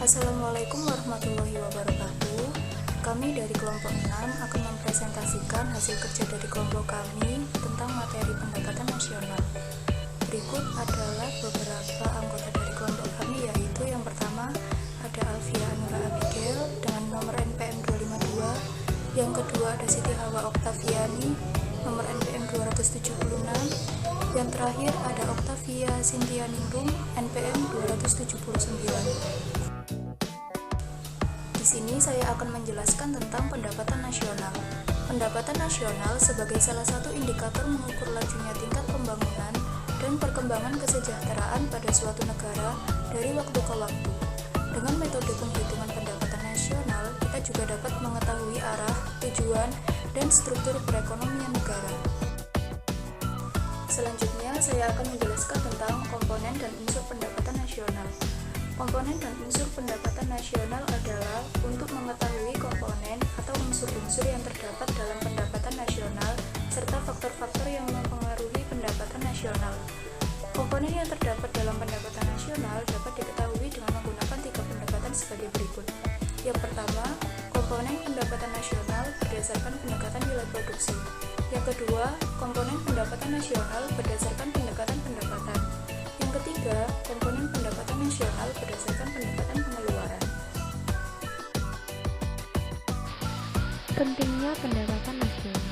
Assalamualaikum warahmatullahi wabarakatuh. Kami dari kelompok 6 akan mempresentasikan hasil kerja dari kelompok kami tentang materi pendapatan nasional. Berikut adalah beberapa anggota dari kelompok kami, yaitu yang pertama ada Alfia Anura Abigail dengan nomor NPM 252, yang kedua ada Siti Hawa Oktaviani nomor NPM 276, yang terakhir ada Oktavia Cynthia Ningrum NPM 279. Di sini saya akan menjelaskan tentang pendapatan nasional. Pendapatan nasional sebagai salah satu indikator mengukur lajunya tingkat pembangunan dan perkembangan kesejahteraan pada suatu negara dari waktu ke waktu. Dengan metode penghitungan pendapatan nasional, kita juga dapat mengetahui arah, tujuan, dan struktur perekonomian negara. Selanjutnya, saya akan menjelaskan tentang komponen dan unsur pendapatan nasional. Komponen dan unsur pendapatan nasional adalah untuk mengetahui komponen atau unsur-unsur yang terdapat dalam pendapatan nasional serta faktor-faktor yang mempengaruhi pendapatan nasional. Komponen yang terdapat dalam pendapatan nasional dapat diketahui dengan menggunakan 3 pendekatan sebagai berikut. Yang pertama, komponen pendapatan nasional berdasarkan pendekatan nilai produksi. Yang kedua, komponen pendapatan nasional berdasarkan pendekatan pendapatan. Yang ketiga, komponen pendapatan nasional berdasarkan pendekatan pengeluaran. Pentingnya pendapatan nasional.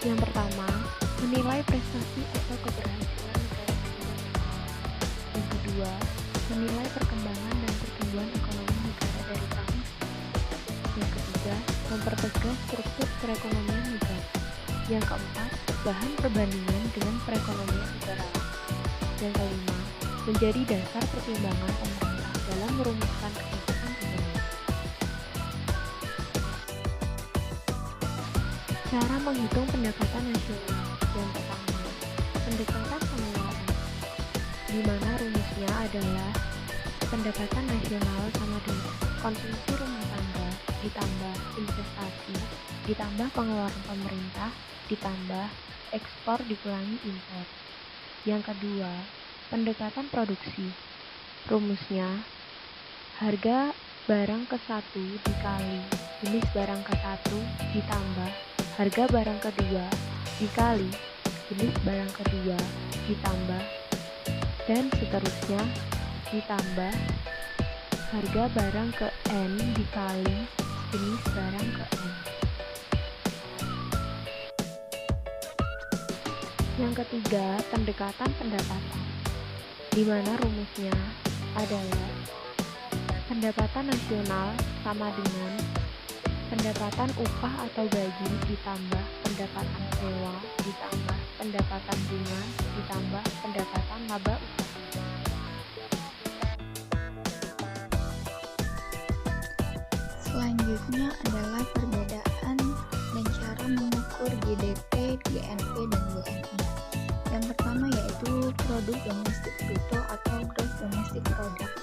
Yang pertama, menilai prestasi atau keberhasilan negara. Yang kedua, menilai perkembangan dan pertumbuhan ekonomi negara dari tahun ke tahun. Yang ketiga, mempertegas struktur perekonomian negara. Yang keempat, bahan perbandingan dengan perekonomian negara. Yang kelima, menjadi dasar pertimbangan pemerintah dalam merumuskan kebijakan pemerintah. Cara menghitung pendapatan nasional. Yang pertama, pendekatan pengeluaran, di mana rumusnya adalah pendapatan nasional sama dengan konsumsi rumah tangga ditambah investasi ditambah pengeluaran pemerintah ditambah ekspor dikurangi impor. Yang kedua, pendekatan produksi. Rumusnya, harga barang ke-1 dikali jenis barang ke-1 ditambah harga barang kedua dikali jenis barang kedua ditambah dan seterusnya ditambah harga barang ke-N dikali jenis barang ke-N. Yang ketiga, pendekatan pendapatan, di mana rumusnya adalah pendapatan nasional sama dengan pendapatan upah atau gaji ditambah pendapatan sewa ditambah pendapatan bunga ditambah pendapatan laba usaha. Selanjutnya adalah perbedaan dan cara mengukur GDP, GNP, dan WNI. Yang pertama yaitu produk domestik bruto atau gross domestic product,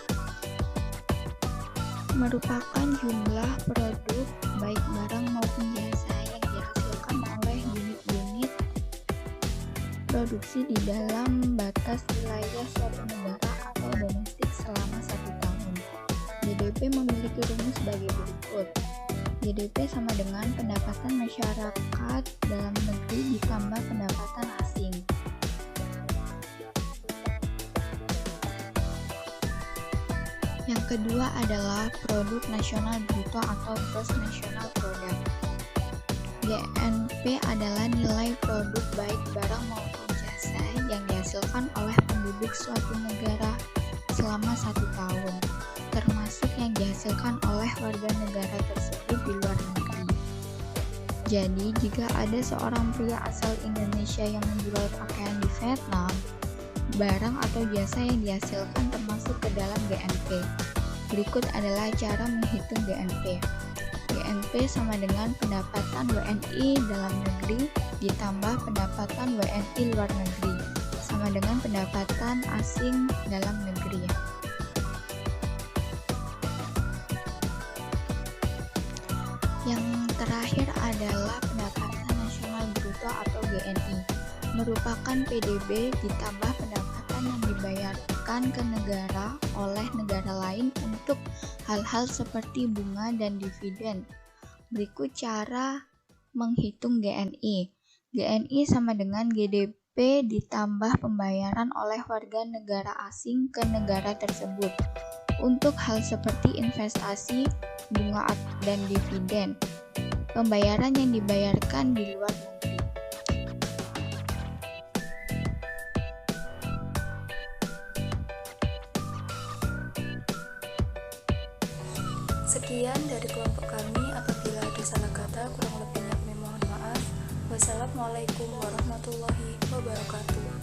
merupakan jumlah produk baik barang maupun jasa yang dihasilkan oleh unit-unit produksi di dalam batas wilayah suatu negara atau domestik selama 1 tahun. GDP memiliki rumus sebagai berikut. GDP sama dengan pendapatan masyarakat dalam negeri ditambah pendapatan asing. Yang kedua adalah produk nasional bruto atau gross national product. GNP adalah nilai produk baik barang maupun jasa yang dihasilkan oleh penduduk suatu negara selama 1 tahun, termasuk yang dihasilkan oleh warga negara tersebut di luar negeri. Jadi, jika ada seorang pria asal Indonesia yang menjual pakaian di Vietnam, barang atau jasa yang dihasilkan termasuk ke dalam GNP. Berikut adalah cara menghitung GNP. GNP sama dengan pendapatan WNI dalam negeri ditambah pendapatan WNI luar negeri, sama dengan pendapatan asing dalam negeri. Yang terakhir adalah pendapatan nasional bruto atau GNI, merupakan PDB ditambah pendapatan yang dibayar dibayarkan ke negara oleh negara lain untuk hal-hal seperti bunga dan dividen. Berikut cara menghitung GNI. GNI sama dengan GDP ditambah pembayaran oleh warga negara asing ke negara tersebut untuk hal seperti investasi, bunga dan dividen. Pembayaran yang dibayarkan di luar negeri. Sekian dari kelompok kami. Apabila ada salah kata, kurang lebihnya kami mohon maaf. Wassalamualaikum warahmatullahi wabarakatuh.